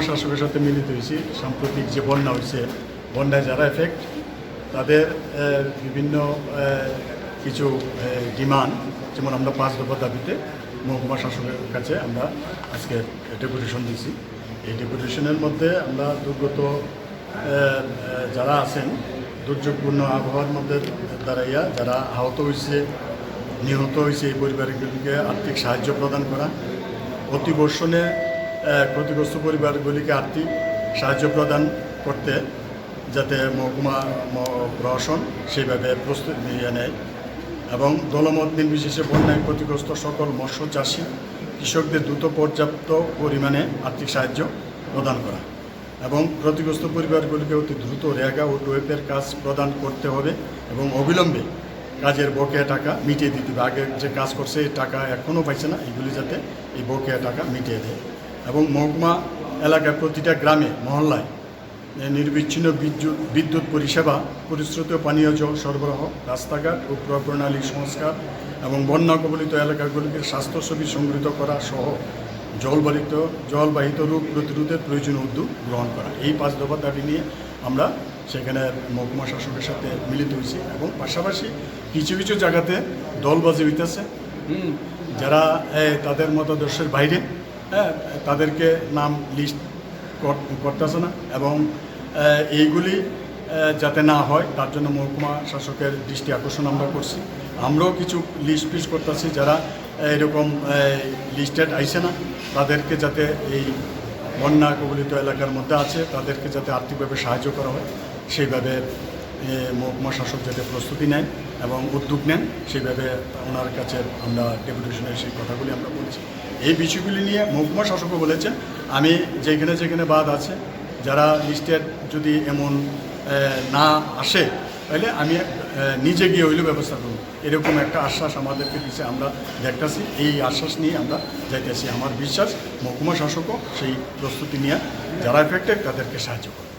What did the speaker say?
শাসকের সাথে মিলিত হয়েছি। সাম্প্রতিক যে বন্যা হয়েছে, বন্যায় যারা এফেক্ট তাদের বিভিন্ন কিছু ডিমান্ড, যেমন আমরা 5 দফা দাবিতে মহকুমা শাসকের কাছে আমরা আজকে ডেপুটেশন দিয়েছি। এই ডেপুটেশনের মধ্যে আমরা দুর্গত যারা আছেন, দুর্যোগপূর্ণ আবহাওয়ার মধ্যে দাঁড়াইয়া যারা আহত হয়েছে, নিহত হয়েছে, এই পরিবারগুলিকে আর্থিক সাহায্য প্রদান করা, অতিবর্ষণে ক্ষতিগ্রস্ত পরিবারগুলিকে আর্থিক সাহায্য প্রদান করতে যাতে মহকুমা প্রশাসন সেইভাবে প্রস্তুতি নিয়ে নেয় এবং দলমত নির্বিশেষে বন্যায় ক্ষতিগ্রস্ত সকল মৎস্য চাষী কৃষকদের দ্রুত পর্যাপ্ত পরিমাণে আর্থিক সাহায্য প্রদান করা এবং ক্ষতিগ্রস্ত পরিবারগুলিকে অতি দ্রুত রেগা ও টোয়েপের কাজ প্রদান করতে হবে এবং অবিলম্বে কাজের বকেয়া টাকা মিটিয়ে দিতে হবে। আগে যে কাজ করছে এই টাকা এখনও পাইছে না, এইগুলি যাতে এই বকেয়া টাকা মিটিয়ে দেয় এবং মহকুমা এলাকায় প্রতিটা গ্রামে মহল্লায় নির্বিচ্ছিন্ন বিদ্যুৎ পরিষেবা, পরিশ্রুত পানীয় জল সরবরাহ, রাস্তাঘাট ও প্রণালী সংস্কার এবং বন্যা কবলিত এলাকাগুলিকে স্বাস্থ্যসেবী সংগৃহীত করা সহ জলবাহিত রোগ প্রতিরোধের প্রয়োজনীয় উদ্যোগ গ্রহণ করা। এই 5 দফা দাবি নিয়ে আমরা সেখানে মহকুমা শাসকের সাথে মিলিত হয়েছি এবং পাশাপাশি কিছু কিছু জায়গাতে দলবাজি হইতেছে, যারা তাদের মতাদর্শের বাইরে, তাদেরকে নাম লিস্ট করতেছে না এবং এইগুলি যাতে না হয় তার জন্য মহকুমা শাসকের দৃষ্টি আকর্ষণ আমরা করছি। আমরাও কিছু লিস্ট পিস করতেছি, যারা এরকম লিস্টেড আইসে না তাদেরকে যাতে এই বন্যা কবলিত এলাকার মধ্যে আছে তাদেরকে যাতে আর্থিকভাবে সাহায্য করা হয়, সেইভাবে মহকুমা শাসক যাতে প্রস্তুতি নেন এবং উদ্যোগ নেন, সেইভাবে ওনার কাছে আমরা ডেপুটেশনের সেই কথাগুলি আমরা বলছি। এই বিষয়গুলি নিয়ে মহকুমা শাসকও বলেছেন আমি যেখানে যেখানে বাদ আছে যারা লিস্টেড যদি এমন না আসে তাহলে আমি নিজে গিয়ে হইলেও ব্যবস্থা করব, এরকম একটা আশ্বাস আমাদেরকে দিচ্ছে। আমরা দেখতেছি, এই আশ্বাস নিয়ে আমরা যাইতেছি। আমার বিশ্বাস মহকুমা শাসকও সেই প্রস্তুতি নিয়ে যারা এফেক্টেড তাদেরকে সাহায্য করবে।